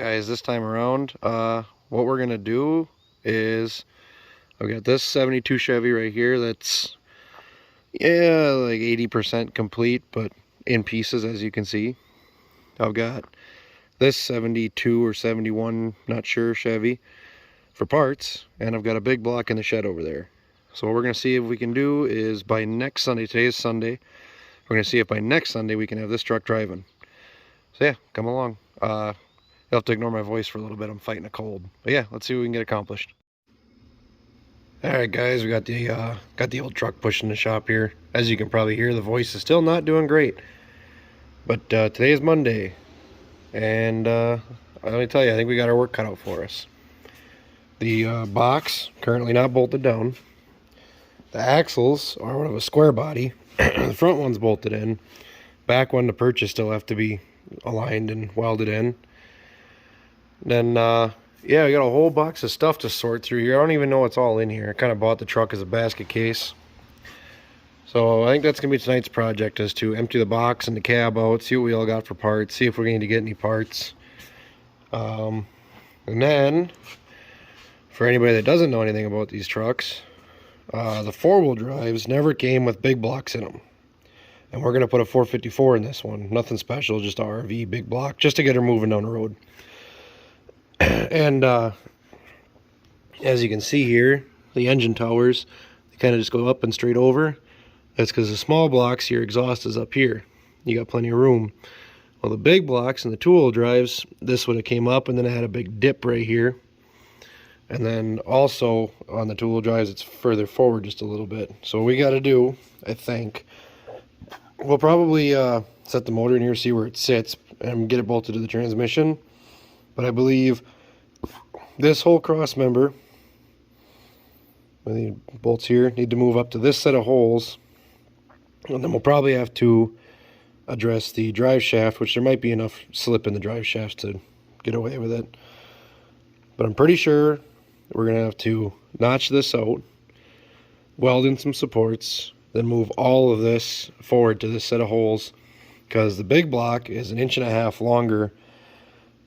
Guys, this time around, what we're gonna do is I've got this 72 Chevy right here that's like 80% complete, but in pieces, as you can see. I've got this 72 or 71, not sure, Chevy for parts, and I've got a big block in the shed over there. So what we're gonna see if we can do is by next Sunday, today is Sunday, we're gonna see if by next Sunday we can have this truck driving. So yeah, come along. You'll have to ignore my voice for a little bit. I'm fighting a cold. But yeah, let's see what we can get accomplished. Alright guys, we got the old truck pushing the shop here. As you can probably hear, the voice is still not doing great. But today is Monday. And let me tell you, I think we got our work cut out for us. The box, currently not bolted down. The axles are of a square body. The front one's bolted in. Back one to purchase still have to be aligned and welded in. Then yeah, we got a whole box of stuff to sort through here. I don't even know what's all in here. I kind of bought the truck as a basket case. So I think that's gonna be tonight's project, is to empty the box and the cab out, see what we all got for parts, see if we're going to get any parts. And then for anybody that doesn't know anything about these trucks, the four-wheel drives never came with big blocks in them. And we're going to put a 454 in this one. Nothing special, just a RV big block, just to get her moving down the road. And as you can see here, the engine towers, they kind of just go up and straight over. That's because the small blocks, your exhaust is up here. You got plenty of room. Well, the big blocks and the two-wheel drives, this would have came up, and then it had a big dip right here. And then also on the two-wheel drives, it's further forward just a little bit. So what we got to do, I think, we'll probably set the motor in here, see where it sits, and get it bolted to the transmission. But I believe this whole cross member, the bolts here, need to move up to this set of holes. And then we'll probably have to address the drive shaft, which there might be enough slip in the drive shaft to get away with it. But I'm pretty sure we're going to have to notch this out, weld in some supports, then move all of this forward to this set of holes, because the big block is 1.5 inches longer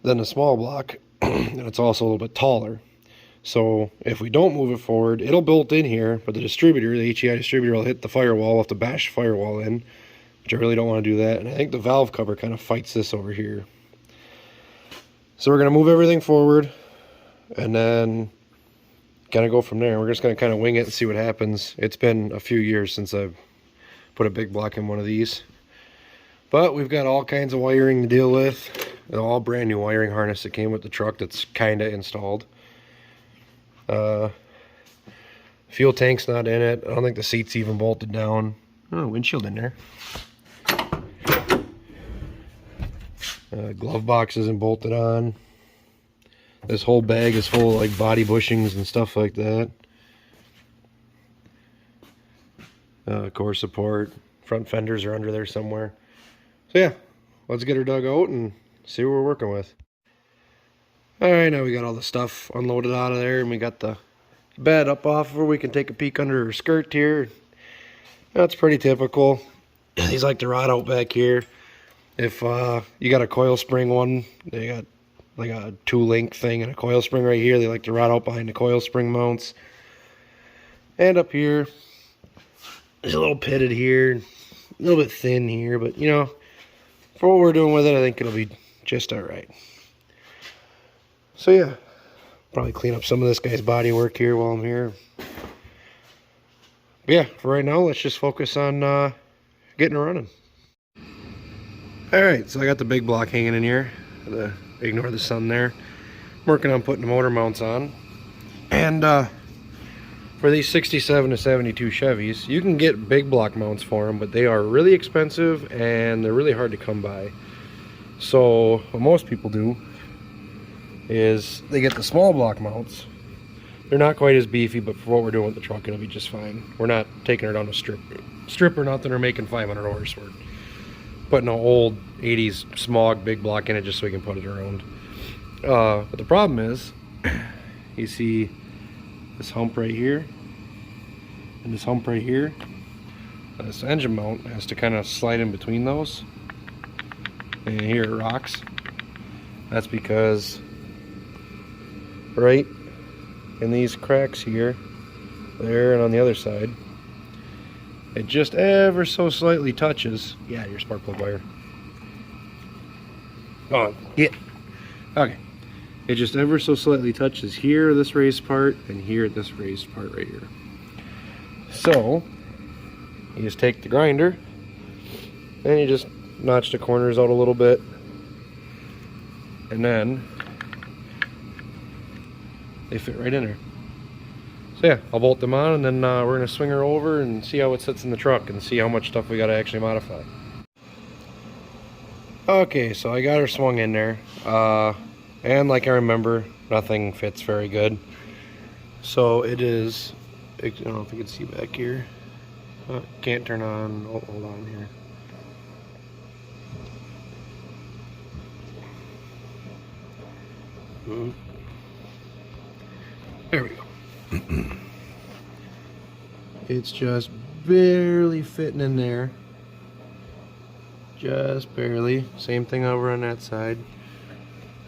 than the small block, and it's also a little bit taller. So if we don't move it forward, it'll bolt in here, but the distributor, the HEI distributor, will hit the firewall. We'll have to bash the firewall in, which I really don't want to do that. And I think the valve cover kind of fights this over here. So we're going to move everything forward and then kind of go from there. We're just going to kind of wing it and see what happens. It's been a few years since I've put a big block in one of these. But we've got all kinds of wiring to deal with. All brand new wiring harness that came with the truck that's kind of installed. Fuel tank's not in it. I don't think the seat's even bolted down. Oh, windshield in there. Glove box isn't bolted on. This whole bag is full of like body bushings and stuff like that. Core support. Front fenders are under there somewhere. So yeah, let's get her dug out and see what we're working with. Alright, now we got all the stuff unloaded out of there, and we got the bed up off of her. We can take a peek under her skirt here. That's pretty typical. These like to rot out back here. If you got a coil spring one, they got like a 2-link thing and a coil spring right here. They like to rot out behind the coil spring mounts. And up here, there's a little pitted here, a little bit thin here, but you know, for what we're doing with it, I think it'll be just alright. So yeah, probably clean up some of this guy's body work here while I'm here. But yeah, for right now, let's just focus on getting her running. Alright, so I got the big block hanging in here. Ignore the sun there. I'm working on putting the motor mounts on. And for these 67 to 72 Chevys, you can get big block mounts for them, but they are really expensive and they're really hard to come by. So what most people do is they get the small block mounts. They're not quite as beefy, but for what we're doing with the truck, it'll be just fine. We're not taking her down a strip or nothing, or making 500 horse. We're putting an old 80s smog big block in it just so we can put it around. But the problem is, you see this hump right here and this hump right here. This engine mount has to kind of slide in between those, and here it rocks. That's because right in these cracks here, there, and on the other side. It just ever so slightly touches. Yeah, your spark plug wire. Oh, yeah. Okay. It just ever so slightly touches here, this raised part, and here, this raised part right here. So, you just take the grinder, and you just notch the corners out a little bit, and then they fit right in there. So yeah, I'll bolt them on, and then we're going to swing her over and see how it sits in the truck and see how much stuff we got to actually modify. Okay, so I got her swung in there, and like I remember, nothing fits very good. So it is, I don't know if you can see back here. Can't turn on, oh, hold on here. There we go. It's just barely fitting in there. Just barely. Same thing over on that side.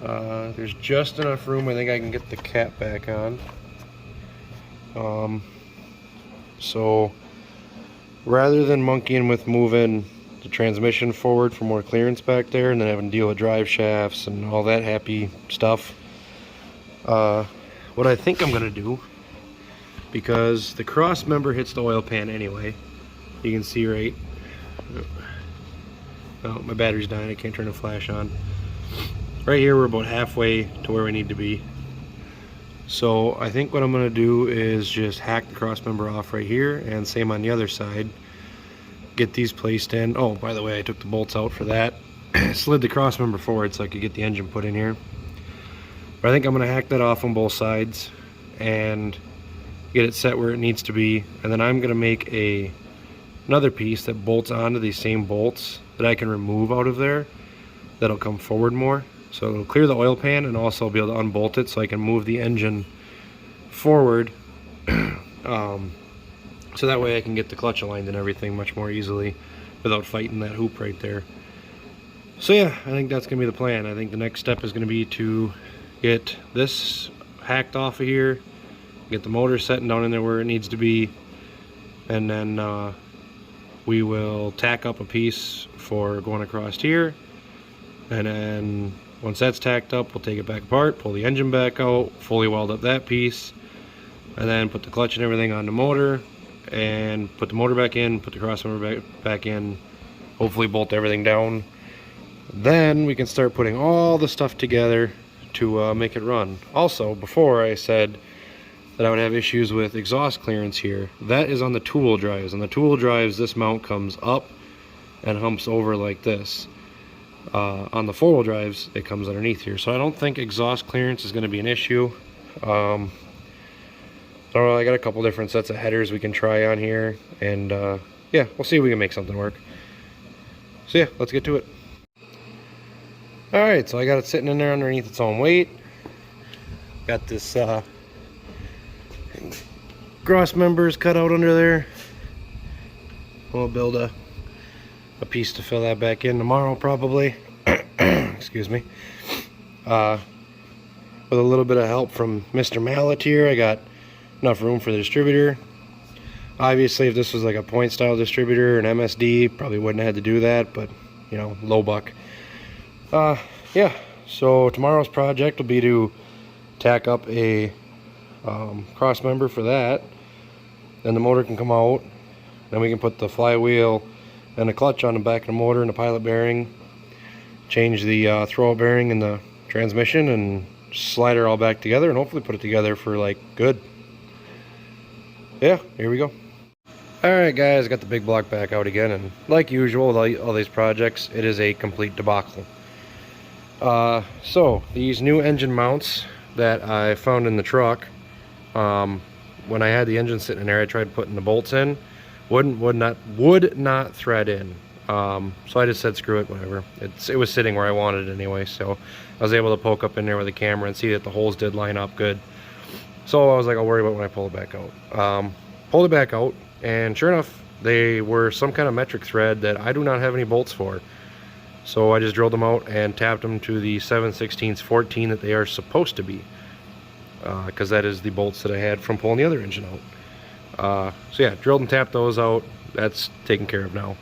There's just enough room. I think I can get the cap back on. So rather than monkeying with moving the transmission forward for more clearance back there and then having to deal with drive shafts and all that happy stuff, what I think I'm gonna do, because the cross member hits the oil pan anyway, you can see right, oh, my battery's dying, I can't turn the flash on. Right here we're about halfway to where we need to be. So I think what I'm gonna do is just hack the cross member off right here, and same on the other side. Get these placed in. Oh, by the way, I took the bolts out for that. Slid the cross member forward so I could get the engine put in here. But I think I'm gonna hack that off on both sides and get it set where it needs to be. And then I'm gonna make another piece that bolts onto these same bolts that I can remove out of there. That'll come forward more. So it'll clear the oil pan, and also be able to unbolt it so I can move the engine forward. So that way I can get the clutch aligned and everything much more easily without fighting that hoop right there. So yeah, I think that's going to be the plan. I think the next step is going to be to get this hacked off of here, get the motor setting down in there where it needs to be, and then we will tack up a piece for going across here. And then once that's tacked up, we'll take it back apart, pull the engine back out, fully weld up that piece, and then put the clutch and everything on the motor, and put the motor back in, put the crossover back in, hopefully bolt everything down. Then we can start putting all the stuff together to make it run. Also, before I said that I would have issues with exhaust clearance here, that is on the two-wheel drives. On the two-wheel drives, this mount comes up and humps over like this. On the four-wheel drives, it comes underneath here. So I don't think exhaust clearance is going to be an issue. So I got a couple different sets of headers we can try on here, and yeah, we'll see if we can make something work. So yeah, let's get to it. Alright, so I got it sitting in there underneath its own weight. Got this cross members cut out under there. We'll build a piece to fill that back in tomorrow probably. Excuse me. With a little bit of help from Mr. Mallet here, I got enough room for the distributor. Obviously, if this was like a point style distributor, an MSD, probably wouldn't have had to do that, but you know, low buck. Yeah, so tomorrow's project will be to tack up a cross member for that. Then the motor can come out. Then we can put the flywheel and the clutch on the back of the motor and the pilot bearing. Change the throw bearing in the transmission and slide her all back together, and hopefully put it together for like good. Yeah, here we go. Alright guys, got the big block back out again, and like usual with all these projects, it is a complete debacle. So these new engine mounts that I found in the truck, when I had the engine sitting in there, I tried putting the bolts in, would not thread in. So I just said screw it, whatever. It was sitting where I wanted it anyway, so I was able to poke up in there with the camera and see that the holes did line up good. So I was like, I'll worry about it when I pull it back out. Pulled it back out, and sure enough, they were some kind of metric thread that I do not have any bolts for. So I just drilled them out and tapped them to the 7/16 14 that they are supposed to be. because that is the bolts that I had from pulling the other engine out. So yeah, drilled and tapped those out. That's taken care of now.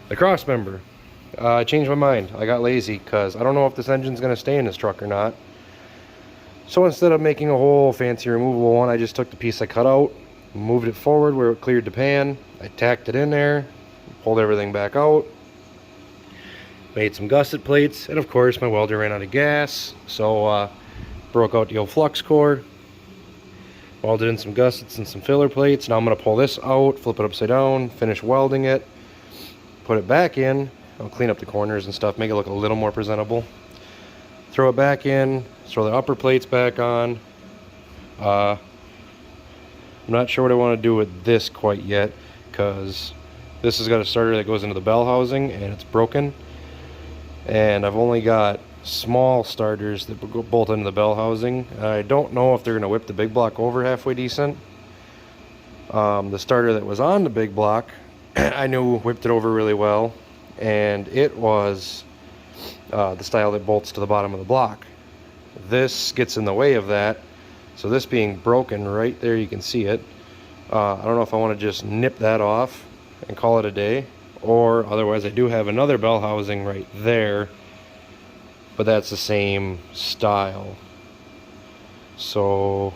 The cross member, I changed my mind. I got lazy because I don't know if this engine's going to stay in this truck or not. So instead of making a whole fancy removable one, I just took the piece I cut out, moved it forward where it cleared the pan. I tacked it in there, pulled everything back out, made some gusset plates, and of course my welder ran out of gas, so broke out the old flux core, welded in some gussets and some filler plates. Now I'm going to pull this out, flip it upside down, finish welding it, put it back in. I'll clean up the corners and stuff, make it look a little more presentable. Throw it back in, throw the upper plates back on. I'm not sure what I want to do with this quite yet, because this has got a starter that goes into the bell housing and it's broken. And I've only got small starters that bolt into the bell housing. I don't know if they're going to whip the big block over halfway decent. The starter that was on the big block, I knew whipped it over really well, and it was the style that bolts to the bottom of the block. This gets in the way of that, so this being broken right there, you can see it. I don't know if I want to just nip that off and call it a day, or otherwise I do have another bell housing right there, but that's the same style. So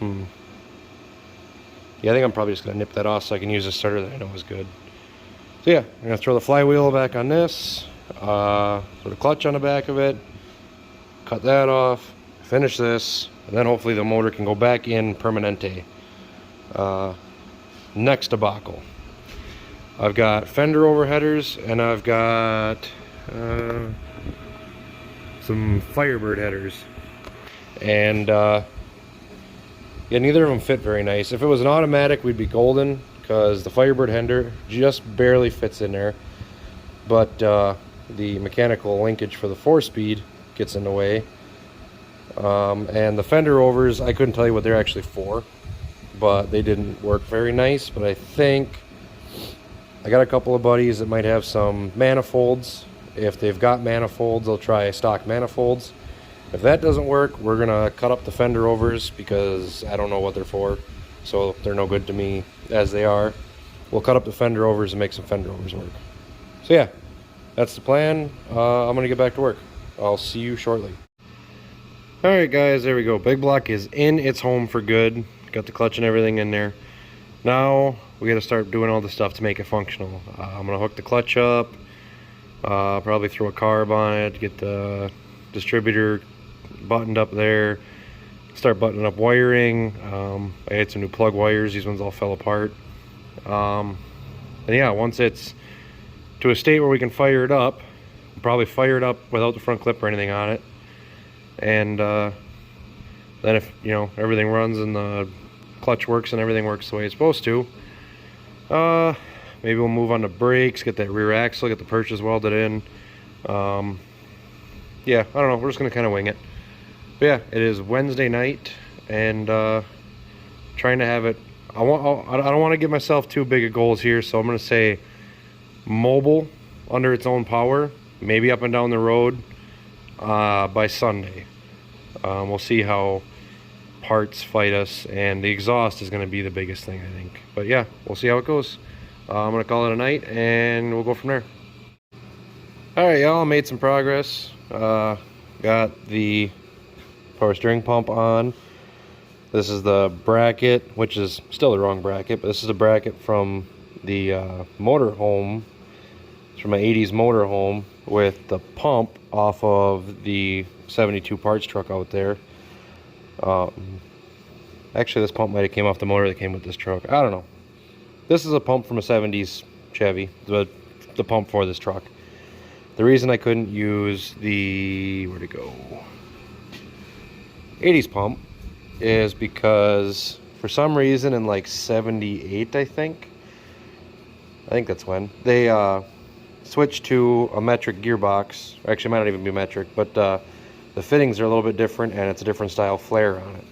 yeah, I think I'm probably just gonna nip that off so I can use a starter that I know is good. So yeah, I'm gonna throw the flywheel back on this, throw the clutch on the back of it, cut that off, finish this, and then hopefully the motor can go back in permanente. Next debacle, I've got fender overheaders, and I've got some Firebird headers, and yeah, neither of them fit very nice. If it was an automatic, we'd be golden, because the Firebird header just barely fits in there, but the mechanical linkage for the 4-speed gets in the way. And the fender overs, I couldn't tell you what they're actually for, but they didn't work very nice. But I think I got a couple of buddies that might have some manifolds. If they've got manifolds, they'll try stock manifolds. If that doesn't work, we're gonna cut up the fender overs, because I don't know what they're for, so they're no good to me as they are. We'll cut up the fender overs and make some fender overs work. So yeah, that's the plan. I'm gonna get back to work. I'll see you shortly. Alright guys, there we go. Big block is in its home for good. Got the clutch and everything in there. Now we got to start doing all the stuff to make it functional. I'm gonna hook the clutch up, probably throw a carb on it, get the distributor buttoned up there, start buttoning up wiring. I had some new plug wires, these ones all fell apart. And yeah, once it's to a state where we can fire it up, we'll probably fire it up without the front clip or anything on it. And then if, you know, everything runs and the clutch works and everything works the way it's supposed to, maybe we'll move on to brakes, get that rear axle, get the purchase welded in. Yeah, I don't know, we're just gonna kind of wing it. But yeah, it is Wednesday night, and trying to have it, I don't want to give myself too big of goals here, so I'm gonna say mobile under its own power, maybe up and down the road by Sunday. We'll see how parts fight us, and the exhaust is going to be the biggest thing, I think. But yeah, we'll see how it goes. I'm going to call it a night, and we'll go from there. Alright y'all, made some progress. Got the power steering pump on. This is the bracket, which is still the wrong bracket, but this is the bracket from the motorhome. It's from my 80s motorhome, with the pump off of the 72 parts truck out there. Actually, this pump might have came off the motor that came with this truck. I don't know. This is a pump from a 70s Chevy, the pump for this truck. The reason I couldn't use the, where'd it go, 80s pump is because for some reason in like 78, I think that's when they switched to a metric gearbox. Actually, it might not even be metric, but the fittings are a little bit different, and it's a different style flare on it.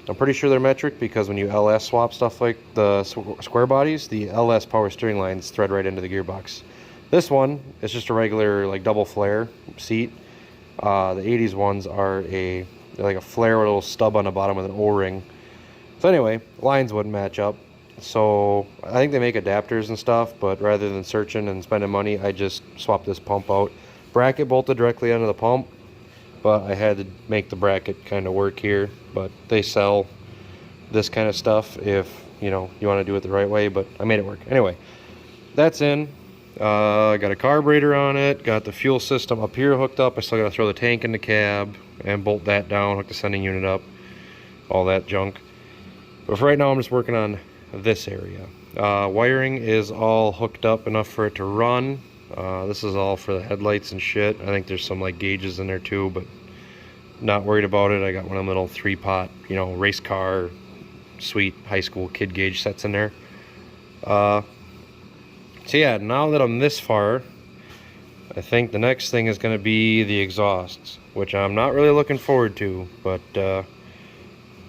I'm pretty sure they're metric, because when you LS swap stuff like the square bodies, the LS power steering lines thread right into the gearbox. This one is just a regular like double flare seat. The 80s ones are a like a flare with a little stub on the bottom with an O-ring. So anyway, lines wouldn't match up. So I think they make adapters and stuff, but rather than searching and spending money, I just swapped this pump out. Bracket bolted directly onto the pump, but I had to make the bracket kind of work here. But they sell this kind of stuff if, you know, you want to do it the right way, but I made it work. Anyway, that's in. I got a carburetor on it, got the fuel system up here hooked up. I still got to throw the tank in the cab and bolt that down, hook the sending unit up, all that junk. But for right now, I'm just working on this area. Wiring is all hooked up enough for it to run. This is all for the headlights and shit. I think there's some like gauges in there too, but not worried about it. I got one of them little 3-pot, you know, race car, sweet high school kid gauge sets in there. So yeah, now that I'm this far, I think the next thing is going to be the exhausts, which I'm not really looking forward to, but I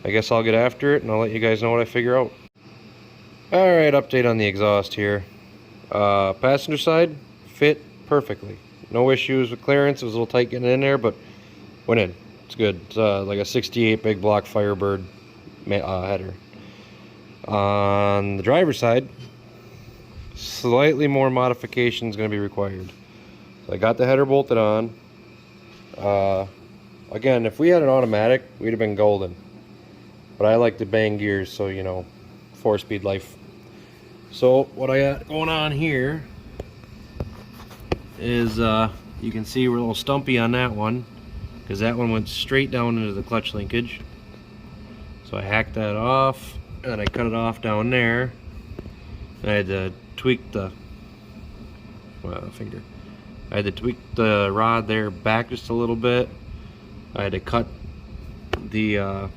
guess I'll get after it and I'll let you guys know what I figure out. Alright, update on the exhaust here. Passenger side fit perfectly. No issues with clearance. It was a little tight getting in there, but went in. It's good. It's like a 68 big block Firebird header. On the driver's side, slightly more modification is going to be required. So I got the header bolted on. Again, if we had an automatic, we'd have been golden. But I like to bang gears, so you know, 4-speed life. So what I got going on here is you can see we're a little stumpy on that one because that one went straight down into the clutch linkage. So I hacked that off and I cut it off down there. I had to tweak the I had to tweak the rod there back just a little bit. I had to cut the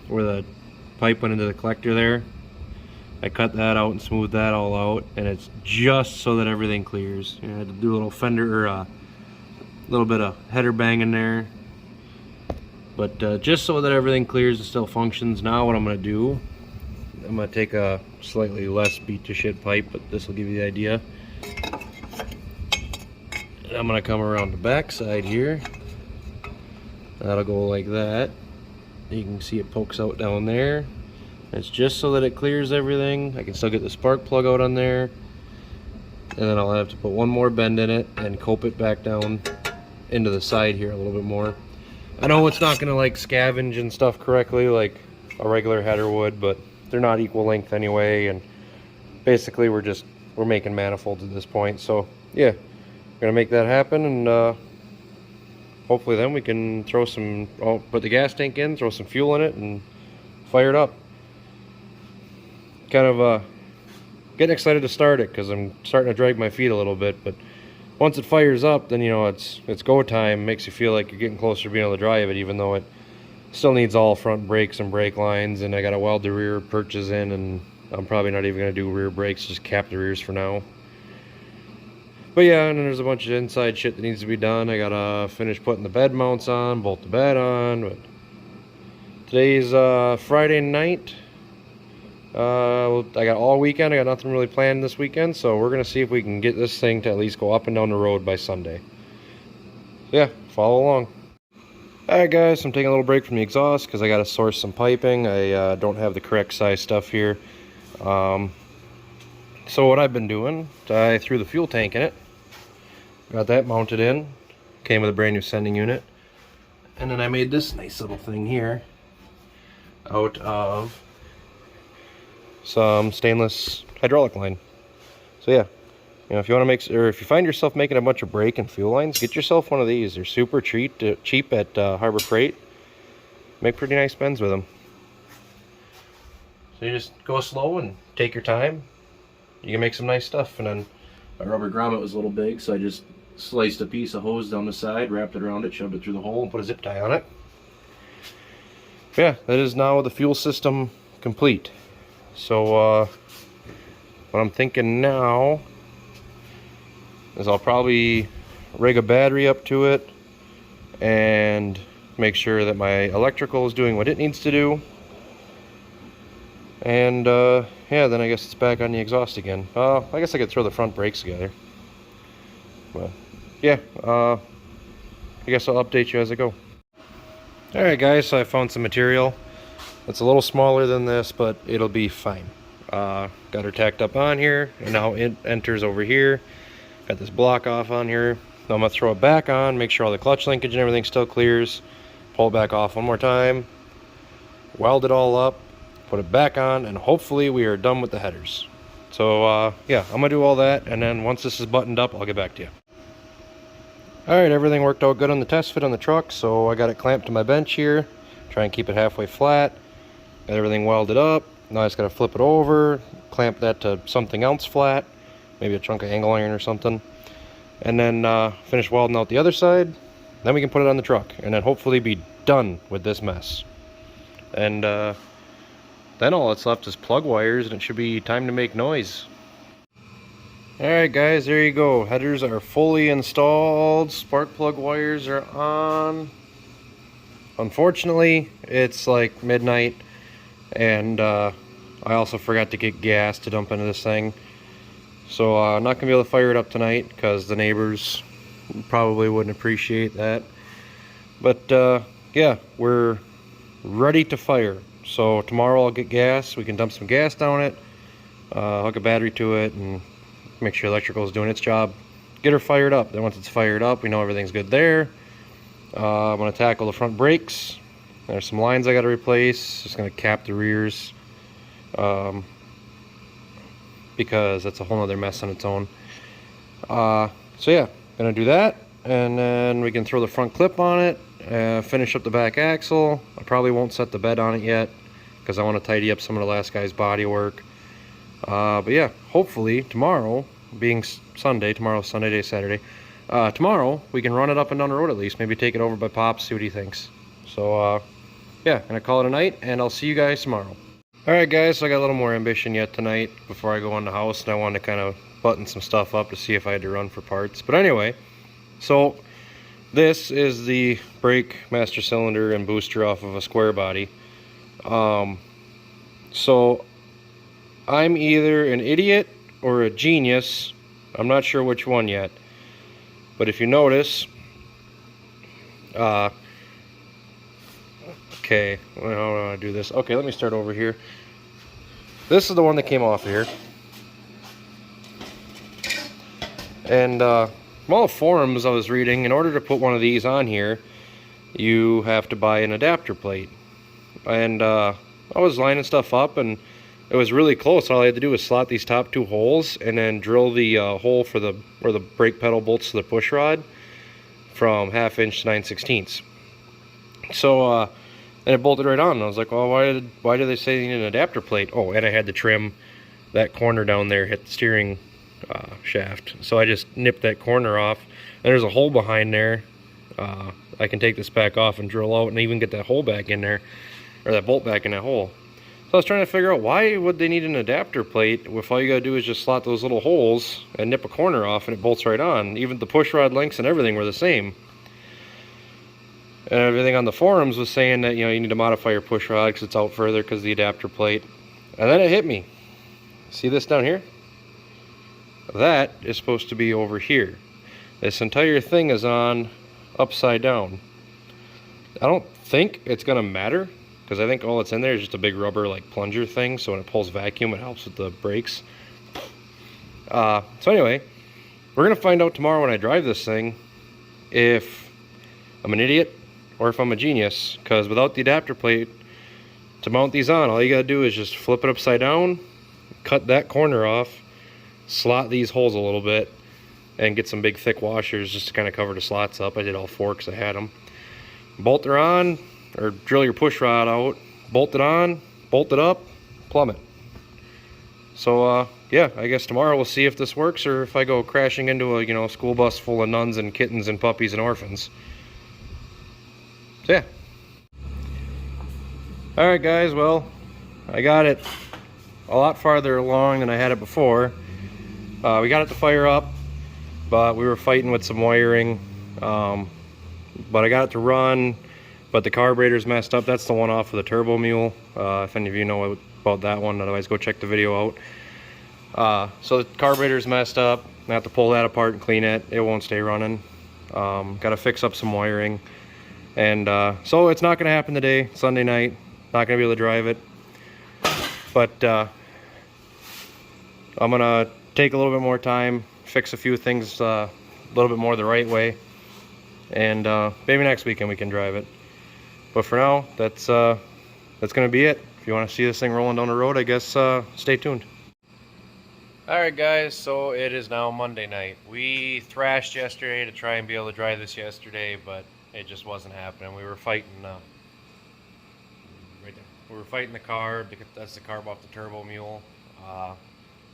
where the pipe went into the collector there. I cut that out and smoothed that all out, and it's just so that everything clears. You know, I had to do a little fender or a little bit of header bang in there, but just so that everything clears and still functions. Now what I'm going to do, I'm going to take a slightly less beat to shit pipe, but this will give you the idea. And I'm going to come around the back side here. That'll go like that. You can see it pokes out down there. It's just so that it clears everything. I can still get the spark plug out on there. And then I'll have to put one more bend in it and cope it back down into the side here a little bit more. I know it's not going to like scavenge and stuff correctly like a regular header would, but they're not equal length anyway, and basically we're making manifolds at this point. So yeah, we're gonna make that happen, and hopefully then we can throw some, put the gas tank in, throw some fuel in it, and fire it up. Kind of getting excited to start it because I'm starting to drag my feet a little bit, but once it fires up, then you know it's go time. Makes you feel like you're getting closer to being able to drive it, even though it still needs all front brakes and brake lines, and I got to weld the rear perches in, and I'm probably not even going to do rear brakes, just cap the rears for now. But yeah, and then there's a bunch of inside shit that needs to be done. I got to finish putting the bed mounts on, bolt the bed on. But today's Friday night. I got all weekend. I got nothing really planned this weekend, so we're going to see if we can get this thing to at least go up and down the road by Sunday. So yeah, follow along. Alright guys, I'm taking a little break from the exhaust because I got to source some piping. I don't have the correct size stuff here. So what I've been doing, I threw the fuel tank in it. Got that mounted in. Came with a brand new sending unit. And then I made this nice little thing here out of some stainless hydraulic line. So yeah, you know, if you want to make, or if you find yourself making a bunch of brake and fuel lines, get yourself one of these. They're super cheap at Harbor Freight. Make pretty nice bends with them. So you just go slow and take your time. You can make some nice stuff. And then my rubber grommet was a little big, so I just sliced a piece of hose down the side, wrapped it around it, shoved it through the hole, and put a zip tie on it. Yeah, that is now the fuel system complete. So what I'm thinking now is I'll probably rig a battery up to it and make sure that my electrical is doing what it needs to do. And yeah, then I guess it's back on the exhaust again. I guess I could throw the front brakes together. But yeah, I guess I'll update you as I go. Alright guys, so I found some material. It's a little smaller than this, but it'll be fine. Got her tacked up on here, and now it enters over here. Got this block off on here. Now I'm going to throw it back on, make sure all the clutch linkage and everything still clears. Pull it back off one more time. Weld it all up, put it back on, and hopefully we are done with the headers. So yeah, I'm going to do all that, and then once this is buttoned up, I'll get back to you. Alright, everything worked out good on the test fit on the truck, so I got it clamped to my bench here. Try and keep it halfway flat. Got everything welded up. Now I just got to flip it over, clamp that to something else flat, maybe a chunk of angle iron or something. And then finish welding out the other side. Then we can put it on the truck, and then hopefully be done with this mess. And then all that's left is plug wires, and it should be time to make noise. Alright guys, there you go. Headers are fully installed. Spark plug wires are on. Unfortunately, it's like midnight, and I also forgot to get gas to dump into this thing. So I'm not going to be able to fire it up tonight because the neighbors probably wouldn't appreciate that. But yeah, we're ready to fire. So tomorrow I'll get gas. We can dump some gas down it, hook a battery to it, and make sure electrical is doing its job. Get her fired up. Then once it's fired up, we know everything's good there. I'm going to tackle the front brakes. There's some lines I got to replace. Just going to cap the rears, because that's a whole other mess on its own. So yeah, going to do that, and then we can throw the front clip on it, finish up the back axle. I probably won't set the bed on it yet because I want to tidy up some of the last guy's body work. But yeah, hopefully tomorrow, being Sunday, tomorrow's Sunday, day Saturday, tomorrow we can run it up and down the road at least. Maybe take it over by Pops, see what he thinks. So yeah, gonna call it a night, and I'll see you guys tomorrow. Alright guys, so I got a little more ambition yet tonight before I go in the house, and I wanted to kind of button some stuff up to see if I had to run for parts. But anyway, so this is the brake master cylinder and booster off of a square body. So I'm either an idiot or a genius. I'm not sure which one yet. But if you notice, okay, well, how do I do this? Okay, let me start over here. This is the one that came off here. And all the forums I was reading, in order to put one of these on here, you have to buy an adapter plate. And I was lining stuff up, and it was really close. All I had to do was slot these top two holes and then drill the hole for where the brake pedal bolts to the push rod from 1/2 inch to 9/16. So and it bolted right on. And I was like, well, why did they say they need an adapter plate? Oh, and I had to trim that corner down there, hit the steering shaft. So I just nipped that corner off. And there's a hole behind there. I can take this back off and drill out and even get that hole back in there, or that bolt back in that hole. So I was trying to figure out, why would they need an adapter plate if all you gotta do is just slot those little holes and nip a corner off and it bolts right on. Even the push rod lengths and everything were the same. And everything on the forums was saying that, you know, you need to modify your push rod because it's out further because of the adapter plate. And then it hit me. See this down here? That is supposed to be over here. This entire thing is on upside down. I don't think it's gonna matter, because I think all that's in there is just a big rubber like plunger thing, so when it pulls vacuum it helps with the brakes. So anyway, we're gonna find out tomorrow when I drive this thing if I'm an idiot or if I'm a genius, because without the adapter plate to mount these on, all you gotta do is just flip it upside down, cut that corner off, slot these holes a little bit, and get some big thick washers just to kind of cover the slots up. I did all four because I had them. Bolt her on, or drill your push rod out, bolt it on, bolt it up, plumb it. So yeah, I guess tomorrow we'll see if this works, or if I go crashing into a school bus full of nuns and kittens and puppies and orphans. So yeah. Alright guys, well, I got it a lot farther along than I had it before. We got it to fire up, but we were fighting with some wiring. But I got it to run, but the carburetor's messed up. That's the one off of the Turbo Mule. If any of you know about that one, otherwise go check the video out. So the carburetor's messed up. I have to pull that apart and clean it. It won't stay running. Got to fix up some wiring. And so it's not going to happen today, Sunday night. Not going to be able to drive it. But I'm going to take a little bit more time, fix a few things a little bit more the right way. And maybe next weekend we can drive it. But for now, that's going to be it. If you want to see this thing rolling down the road, I guess stay tuned. Alright guys, so it is now Monday night. We thrashed yesterday to try and be able to drive this yesterday, but it just wasn't happening. We were fighting right there. We were fighting the carb. That's the carb off the turbo mule.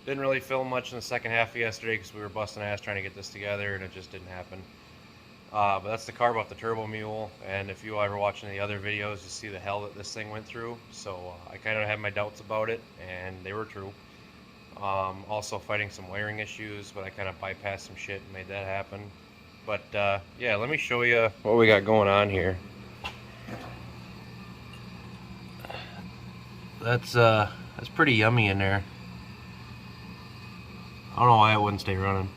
Didn't really film much in the second half of yesterday because we were busting ass trying to get this together, and it just didn't happen. But that's the carb off the turbo mule, and if you ever watch any other videos, you see the hell that this thing went through. So I kind of had my doubts about it, and they were true. Also fighting some wiring issues, but I kind of bypassed some shit and made that happen. But yeah, let me show you what we got going on here. That's pretty yummy in there. I don't know why it wouldn't stay running.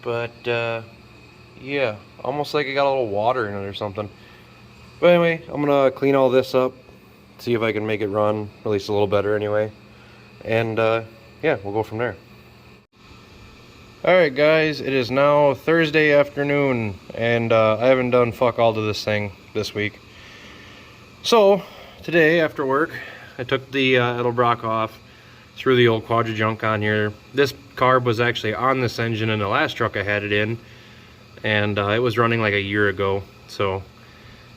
But yeah, almost like it got a little water in it or something. But anyway, I'm gonna clean all this up, see if I can make it run at least a little better anyway. And yeah, we'll go from there. Alright guys, it is now Thursday afternoon, and I haven't done fuck all to this thing this week. So, today after work, I took the Edelbrock off, threw the old Quadra junk on here. This carb was actually on this engine in the last truck I had it in, and it was running like a year ago, so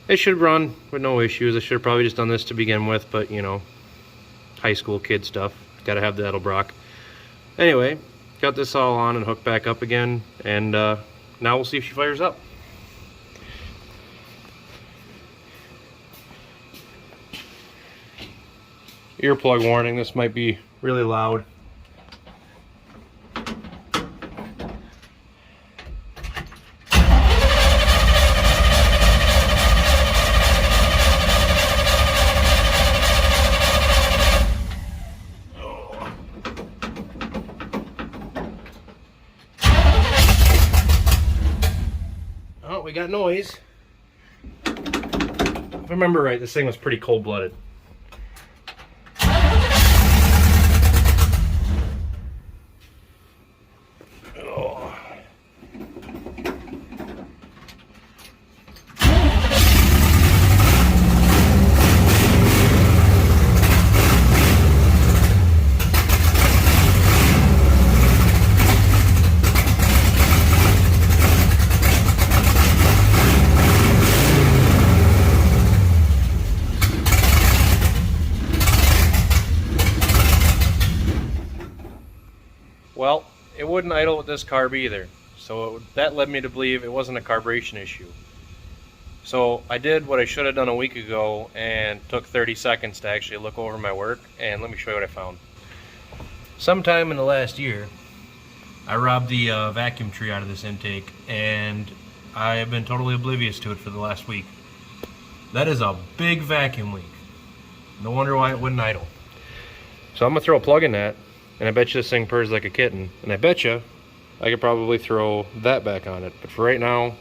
it should run with no issues. I should have probably just done this to begin with, but you know, high school kid stuff. Gotta have the Edelbrock. Anyway, got this all on and hooked back up again, and now we'll see if she fires up. Earplug warning, this might be really loud. Oh, we got noise. If I remember right, this thing was pretty cold-blooded. Well, it wouldn't idle with this carb either, so that led me to believe it wasn't a carburation issue. So I did what I should have done a week ago and took 30 seconds to actually look over my work, and let me show you what I found. Sometime in the last year, I robbed the vacuum tree out of this intake, and I have been totally oblivious to it for the last week. That is a big vacuum leak. No wonder why it wouldn't idle. So I'm going to throw a plug in that, and I bet you this thing purrs like a kitten. And I bet you I could probably throw that back on it. But for right now,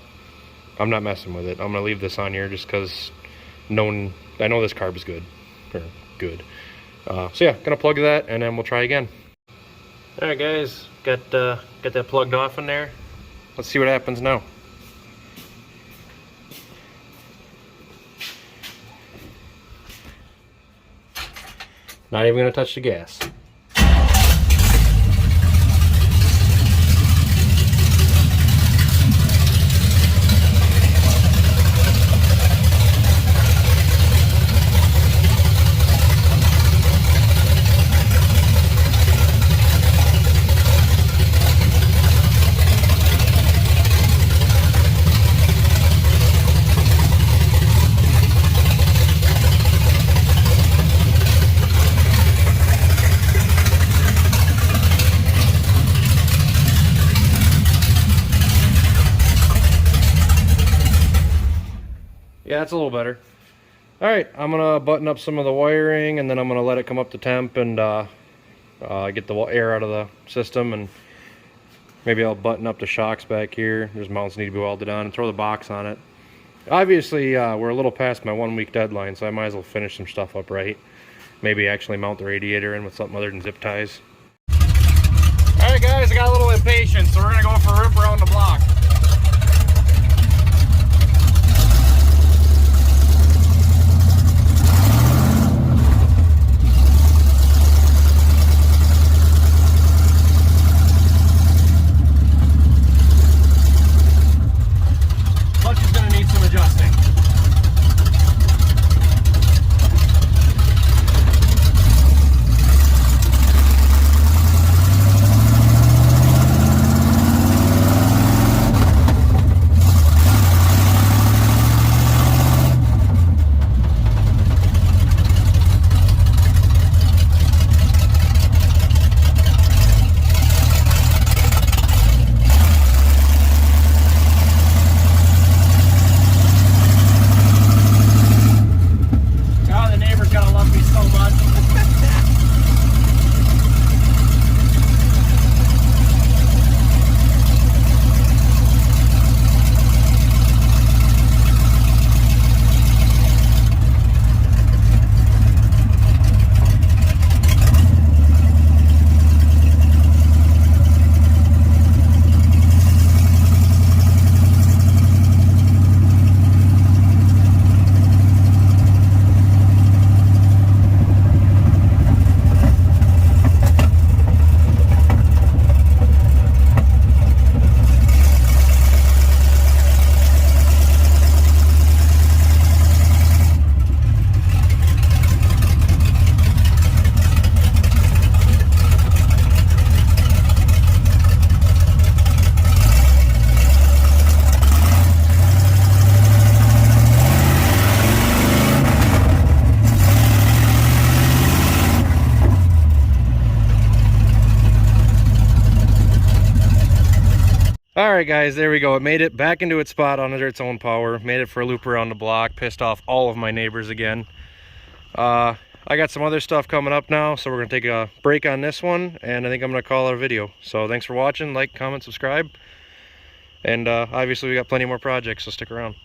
I'm not messing with it. I'm going to leave this on here just because I know this carb is good. Or good. So yeah, going to plug that, and then we'll try again. Alright guys, got that plugged off in there. Let's see what happens now. Not even going to touch the gas. Yeah, it's a little better. Alright, I'm going to button up some of the wiring, and then I'm going to let it come up to temp and get the air out of the system, and Maybe I'll button up the shocks back here. There's mounts need to be welded on, and throw the box on it. Obviously, we're a little past my 1 week deadline, so I might as well finish some stuff up right. Maybe actually mount the radiator in with something other than zip ties. Alright guys, I got a little impatient, so we're going to go for a rip around the block. Clutch is going to need some adjusting. Alright guys, there we go. It made it back into its spot under its own power. Made it for a loop around the block. Pissed off all of my neighbors again. I got some other stuff coming up now, so we're going to take a break on this one, and I think I'm going to call it a video. So thanks for watching. Like, comment, subscribe. And obviously we got plenty more projects, so stick around.